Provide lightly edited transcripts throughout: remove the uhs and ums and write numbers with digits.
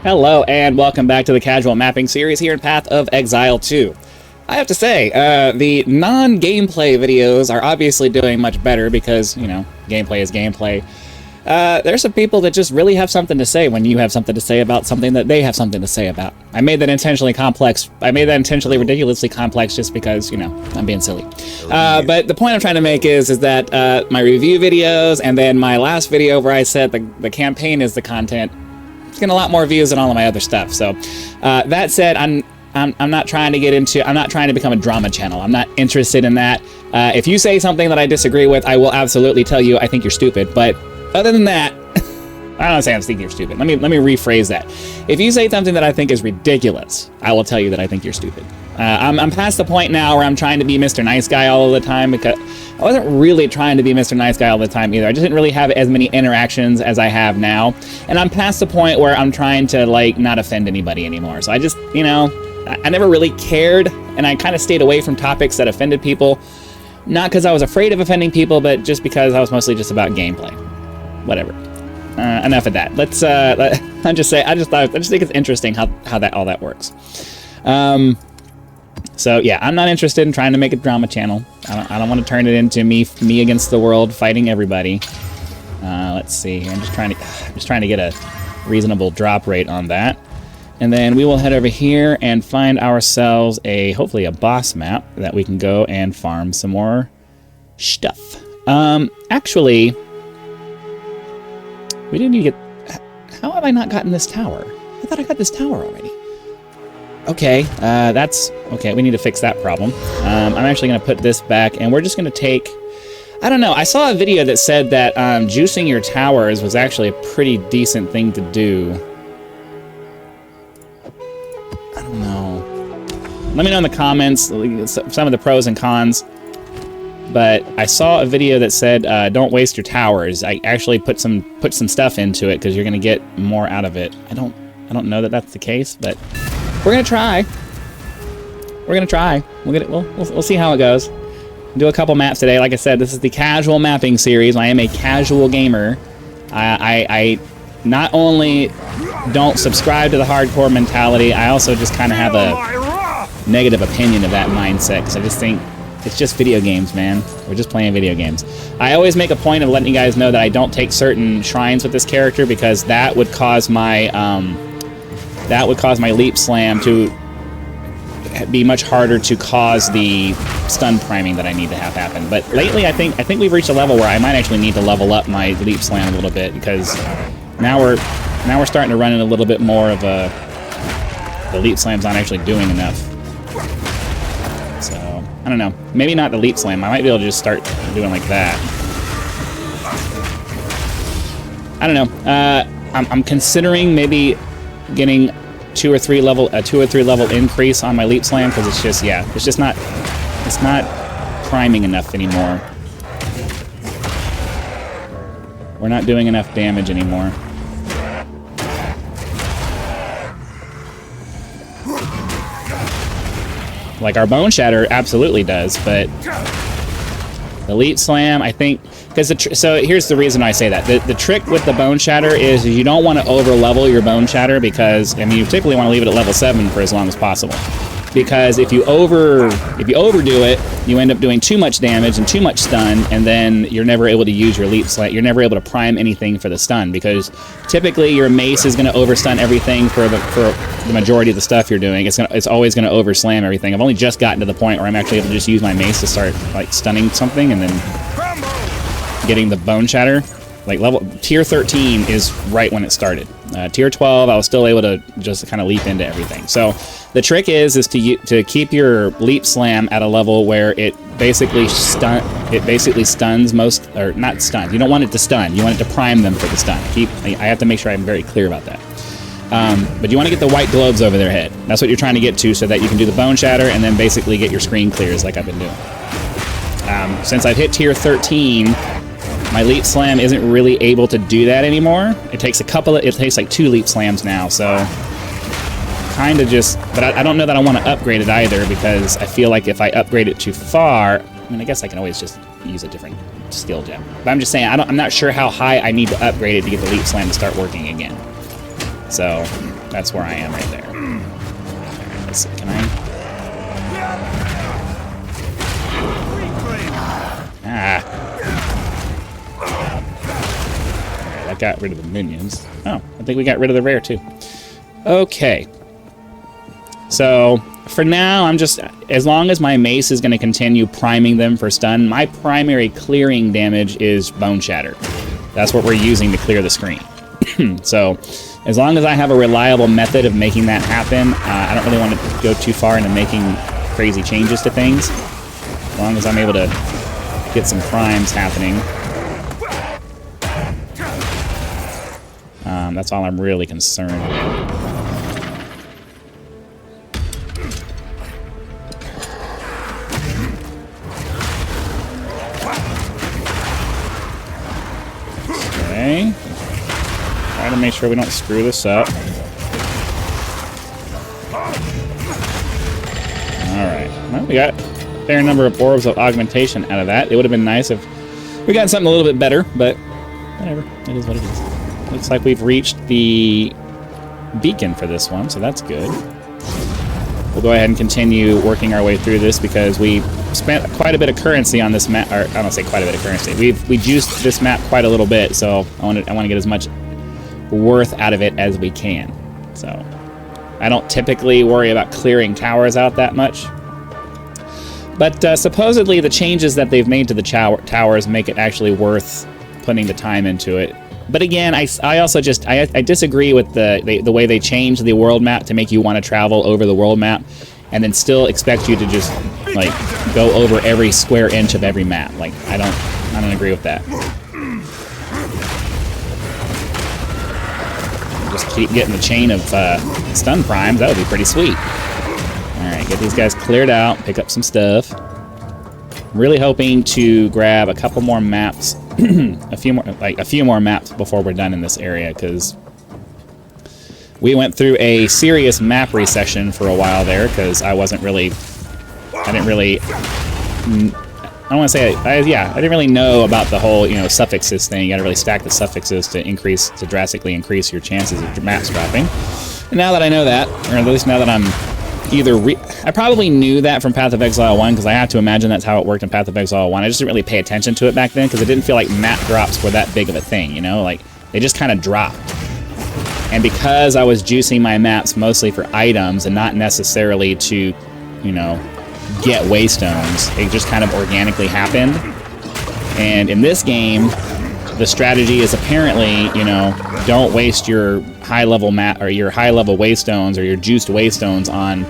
Hello and welcome back to the casual mapping series here in Path of Exile 2. I have to say, the non-gameplay videos are obviously doing much better because, you know, gameplay is gameplay. There's some people that just really have something to say when you have something to say about something that they have something to say about. I made that intentionally complex. I made that intentionally ridiculously complex just because, you know, I'm being silly. But the point I'm trying to make is that my review videos and then my last video where I said the campaign is the content, it's getting a lot more views than all of my other stuff. So that said, I'm not trying to become a drama channel. I'm not interested in that. If you say something that I disagree with, I will absolutely tell you I think you're stupid. But other than that, I don't say I'm thinking you're stupid. Let me rephrase that. If you say something that I think is ridiculous, I will tell you that I think you're stupid. I'm past the point now where I'm trying to be Mr. Nice Guy all of the time, because I wasn't really trying to be Mr. Nice Guy all the time either. I just didn't really have as many interactions as I have now. And I'm past the point where I'm trying to, like, not offend anybody anymore. So I just, you know, I never really cared, and I kind of stayed away from topics that offended people. Not because I was afraid of offending people, but just because I was mostly just about gameplay. Whatever. Enough of that. Let's. I just think it's interesting how all that works. So yeah, I'm not interested in trying to make a drama channel. I don't want to turn it into me against the world, fighting everybody. Let's see. I'm just trying to get a reasonable drop rate on that. And then we will head over here and find ourselves hopefully a boss map that we can go and farm some more stuff. Actually, we didn't even get... How have I not gotten this tower? I thought I got this tower already. Okay, okay, we need to fix that problem. I'm actually going to put this back, and we're just going to take... I don't know, I saw a video that said that juicing your towers was actually a pretty decent thing to do. I don't know. Let me know in the comments some of the pros and cons. But I saw a video that said don't waste your towers. I actually put some stuff into it because you're gonna get more out of it. I don't know that that's the case, but we're gonna try. We're gonna try. We'll see how it goes. Do a couple maps today. Like I said, this is the casual mapping series. I am a casual gamer. I not only don't subscribe to the hardcore mentality, I also just kind of have a negative opinion of that mindset, because I just think it's just video games, man. We're just playing video games. I always make a point of letting you guys know that I don't take certain shrines with this character, because that would cause my leap slam to be much harder to cause the stun priming that I need to have happen. But lately, I think we've reached a level where I might actually need to level up my leap slam a little bit, because now we're starting to run in a little bit more of the leap slam's not actually doing enough. So I don't know. Maybe not the leap slam. I might be able to just start doing like that. I don't know. I'm considering maybe getting a 2 or 3 level increase on my leap slam, because it's not priming enough anymore. We're not doing enough damage anymore. Like, our bone shatter absolutely does, but the leap slam, I think, because so here's the reason I say that. The trick with the bone shatter is you don't want to over level your bone shatter, because, I mean, you typically want to leave it at level 7 for as long as possible. Because if you overdo it, you end up doing too much damage and too much stun, and then you're never able to use your leap slam. You're never able to prime anything for the stun, because typically your mace is going to overstun everything for the majority of the stuff you're doing. It's always going to overslam everything. I've only just gotten to the point where I'm actually able to just use my mace to start, like, stunning something and then getting the bone shatter. Like, tier 13 is right when it started. Tier 12, I was still able to just kind of leap into everything. So the trick is to keep your leap slam at a level where it basically stuns most, or not stuns. You don't want it to stun. You want it to prime them for the stun. I have to make sure I'm very clear about that. But you want to get the white globes over their head. That's what you're trying to get to, so that you can do the bone shatter and then basically get your screen clears like I've been doing. Since I've hit tier 13, my leap slam isn't really able to do that anymore. It takes like 2 leap slams now, so kind of just, but I don't know that I want to upgrade it either, because I feel like if I upgrade it too far, I mean, I guess I can always just use a different skill gem. But I'm just saying, I'm not sure how high I need to upgrade it to get the leap slam to start working again. So that's where I am right there. Right, let's see, can I? Alright, that got rid of the minions. Oh, I think we got rid of the rare too. Okay. So, for now, I'm just... As long as my mace is going to continue priming them for stun, my primary clearing damage is Bone Shatter. That's what we're using to clear the screen. So, as long as I have a reliable method of making that happen, I don't really want to go too far into making crazy changes to things. As long as I'm able to get some primes happening. That's all I'm really concerned with. Okay. Try to make sure we don't screw this up. Alright. Well, we got a fair number of orbs of augmentation out of that. It would have been nice if we got something a little bit better, but whatever. It is what it is. Looks like we've reached the beacon for this one, so that's good. We'll go ahead and continue working our way through this because we spent quite a bit of currency on this map. Or I don't say quite a bit of currency. We juiced this map quite a little bit, so I want to get as much worth out of it as we can. So I don't typically worry about clearing towers out that much. But supposedly the changes that they've made to the towers make it actually worth putting the time into it. But again, I also just I disagree with the way they changed the world map to make you want to travel over the world map and then still expect you to just like go over every square inch of every map. Like I don't agree with that. Just keep getting the chain of stun primes. That would be pretty sweet. Alright, get these guys cleared out, pick up some stuff. Really hoping to grab a couple more maps, a few more maps before we're done in this area, because we went through a serious map recession for a while there, because I didn't really know about the whole, suffixes thing. You gotta really stack the suffixes to drastically increase your chances of maps dropping. And now that I know that, or at least now that I'm I probably knew that from Path of Exile 1, because I have to imagine that's how it worked in Path of Exile 1. I just didn't really pay attention to it back then, because it didn't feel like map drops were that big of a thing, Like, they just kind of dropped. And because I was juicing my maps mostly for items and not necessarily to, get waystones, it just kind of organically happened. And in this game, the strategy is apparently, don't waste your high-level map or your high-level waystones or your juiced waystones on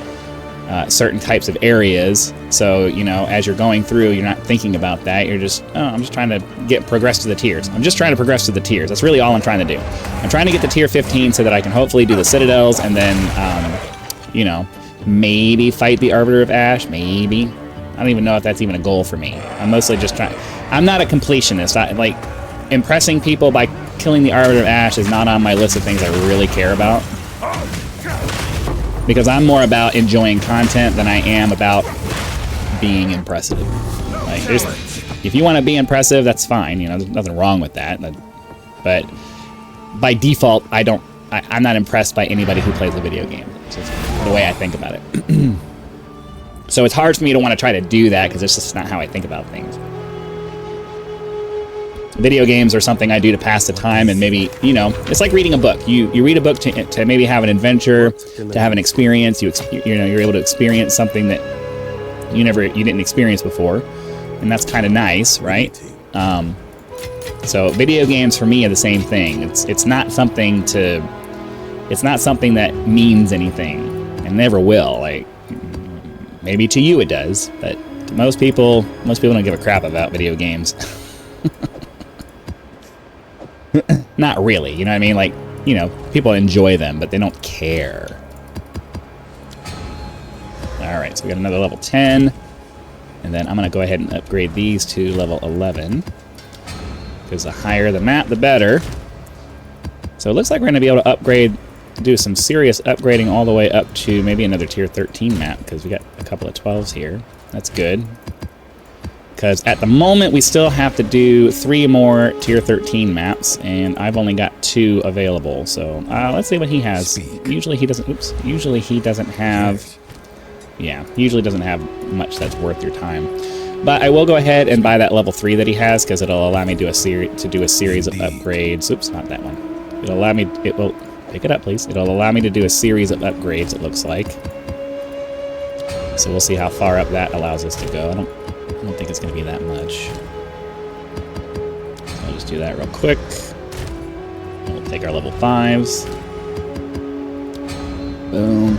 certain types of areas. So, as you're going through, you're not thinking about that. You're just, I'm just trying to progress to the tiers. I'm just trying to progress to the tiers. That's really all I'm trying to do. I'm trying to get to tier 15 so that I can hopefully do the citadels and then, maybe fight the Arbiter of Ash. Maybe. I don't even know if that's even a goal for me. I'm mostly just trying. I'm not a completionist. Impressing people by killing the Arbiter of Ash is not on my list of things I really care about. Because I'm more about enjoying content than I am about being impressive. If you want to be impressive, that's fine. There's nothing wrong with that. But by default, I'm not impressed by anybody who plays a video game. It's just the way I think about it. So it's hard for me to want to try to do that because it's just not how I think about things. Video games are something I do to pass the time, and maybe, it's like reading a book. You read a book to maybe have an adventure, to have an experience. You're able to experience something that you didn't experience before, and that's kind of nice, right? So video games for me are the same thing. It's not something that means anything, and never will. Like, maybe to you it does, but to most people don't give a crap about video games. Not really, you know what I mean? Like, people enjoy them, but they don't care. Alright, so we got another level 10. And then I'm going to go ahead and upgrade these to level 11. Because the higher the map, the better. So it looks like we're going to be able to do some serious upgrading all the way up to maybe another tier 13 map, because we got a couple of 12s here. That's good. Because at the moment, we still have to do 3 more tier 13 maps, and I've only got 2 available. So let's see what he has. Usually he doesn't. Oops. Usually he doesn't have. Yeah, he usually doesn't have much that's worth your time. But I will go ahead and buy that level 3 that he has, because it'll allow me to do a series of upgrades. Oops, not that one. It'll allow me. It will pick it up, please. It'll allow me to do a series of upgrades. It looks like. So we'll see how far up that allows us to go. I don't think it's going to be that much. So I'll just do that real quick. We'll take our level 5s. Boom.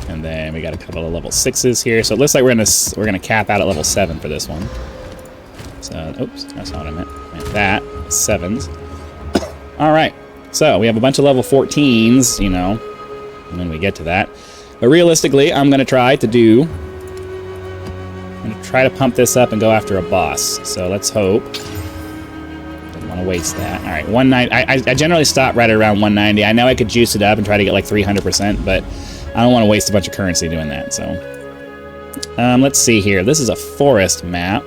And then we got a couple of level 6s here. So it looks like we're gonna cap out at level 7 for this one. So oops, that's not what I meant. I meant that 7s. All right. So we have a bunch of level 14s, you know, when we get to that. But realistically, I'm gonna try to pump this up and go after a boss. So let's hope. Don't want to waste that. All right, 190. I generally stop right around 190. I know I could juice it up and try to get like 300%, but I don't want to waste a bunch of currency doing that. So let's see here. This is a forest map.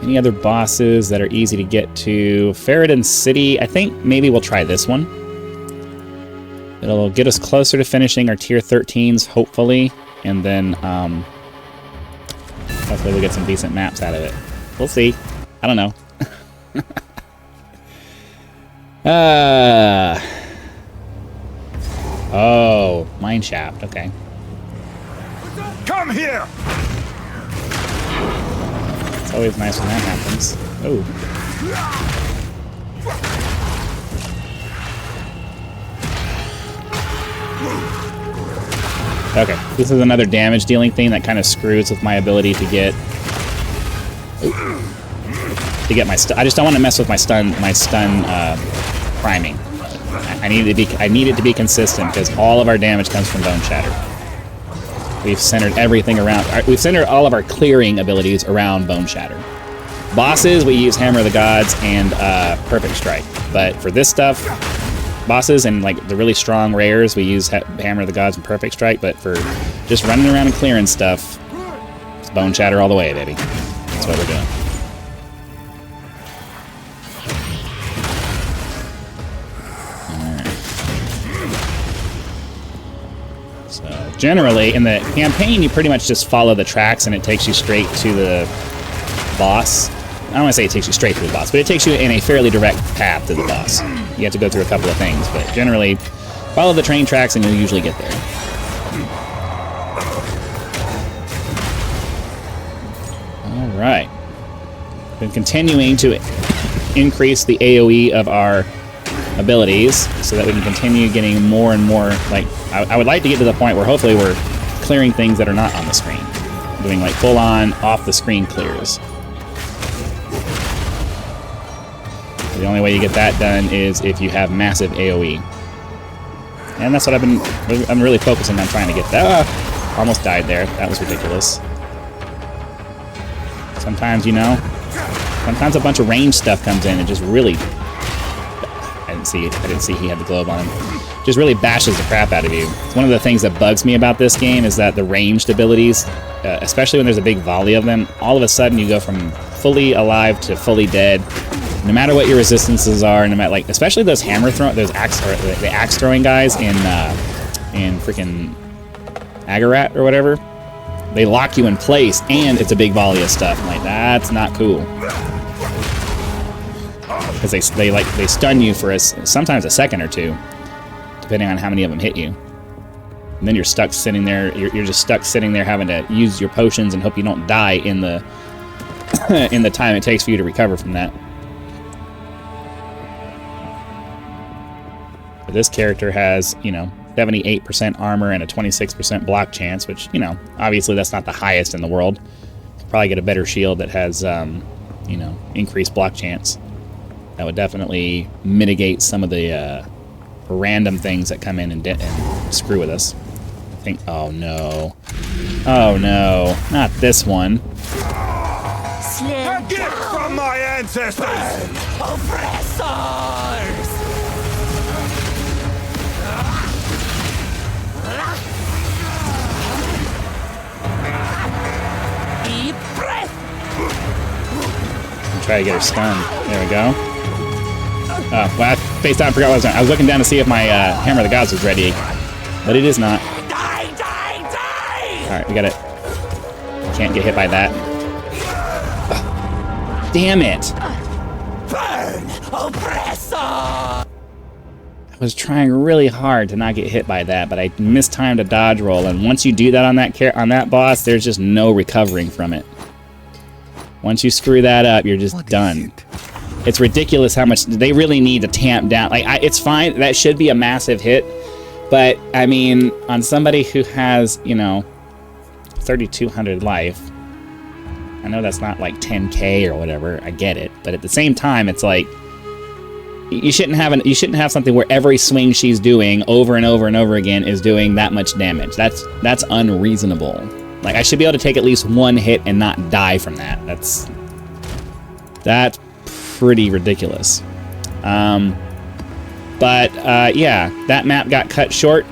Any other bosses that are easy to get to? Ferrodin City. I think maybe we'll try this one. It'll get us closer to finishing our tier 13s, hopefully, and then hopefully we'll get some decent maps out of it. We'll see. I don't know. Oh, mine shaft. Okay. Come here. It's always nice when that happens. Oh. Okay, this is another damage dealing thing that kind of screws with my ability to get my stun. I just don't want to mess with my stun priming. I need it to be consistent because all of our damage comes from bone shatter. We've centered everything around. We've centered all of our clearing abilities around bone shatter. Bosses, we use Hammer of the Gods and Perfect Strike. But for this stuff, bosses and like the really strong rares, we use Hammer of the Gods and Perfect Strike. But for just running around and clearing stuff, it's bone shatter all the way, baby. That's what we're doing. So generally, in the campaign, you pretty much just follow the tracks and it takes you straight to the boss. I don't want to say it takes you straight to the boss, but it takes you in a fairly direct path to the boss. You have to go through a couple of things, but generally, follow the train tracks and you'll usually get there. All right. Been continuing to increase the AoE of our abilities so that we can continue getting more and more, like, I would like to get to the point where hopefully we're clearing things that are not on the screen. Doing like full-on off-the-screen clears. The only way you get that done is if you have massive AoE. And that's what I'm really focusing on trying to get that. Almost died there. That was ridiculous. Sometimes, you know, sometimes a bunch of range stuff comes in and just really... I didn't see he had the globe on him. Just really bashes the crap out of you. It's one of the things that bugs me about this game is that the ranged abilities, especially when there's a big volley of them, all of a sudden you go from fully alive to fully dead. No matter what your resistances are, no matter, like, especially those the axe throwing guys in freaking Agarat or whatever, they lock you in place and it's a big volley of stuff. I'm like, that's not cool. Because they stun you for sometimes a second or two, depending on how many of them hit you. And then you're stuck sitting there. You're just stuck sitting there having to use your potions and hope you don't die in the in the time it takes for you to recover from that. But this character has, you know, 78% armor and a 26% block chance, which, you know, obviously that's not the highest in the world. Could probably get a better shield that has, you know, increased block chance. That would definitely mitigate some of the random things that come in and screw with us. I think. Oh no! Oh no! Not this one. A gift from my ancestors. Oppressors! Deep breath. try to get her stunned. There we go. Well, I faced out and forgot what I was doing. I was looking down to see if my Hammer of the Gods was ready, but it is not. Alright, we got it. Can't get hit by that. Ugh. Damn it! Burn, oppressor! I was trying really hard to not get hit by that, but I mistimed a dodge roll, and once you do that on that boss, there's just no recovering from it. Once you screw that up, you're just done. It's ridiculous how much they really need to tamp down. Like, it's fine. That should be a massive hit, but I mean, on somebody who has, you know, 3,200 life, I know that's not like 10k or whatever. I get it, but at the same time, it's like you shouldn't have something where every swing she's doing over and over and over again is doing that much damage. That's unreasonable. Like, I should be able to take at least one hit and not die from that. That's pretty ridiculous. Yeah, that map got cut short,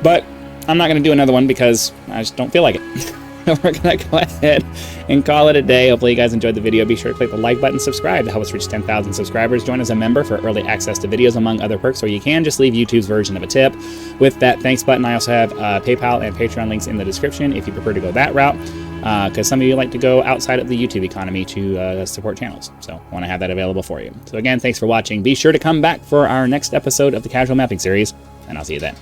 but I'm not going to do another one because I just don't feel like it. We're going to go ahead and call it a day. Hopefully you guys enjoyed the video. Be sure to click the like button, subscribe to help us reach 10,000 subscribers. Join as a member for early access to videos, among other perks, or you can just leave YouTube's version of a tip with that thanks button. I also have PayPal and Patreon links in the description if you prefer to go that route, because some of you like to go outside of the YouTube economy to support channels. So I want to have that available for you. So again, thanks for watching. Be sure to come back for our next episode of the Casual Mapping series, and I'll see you then.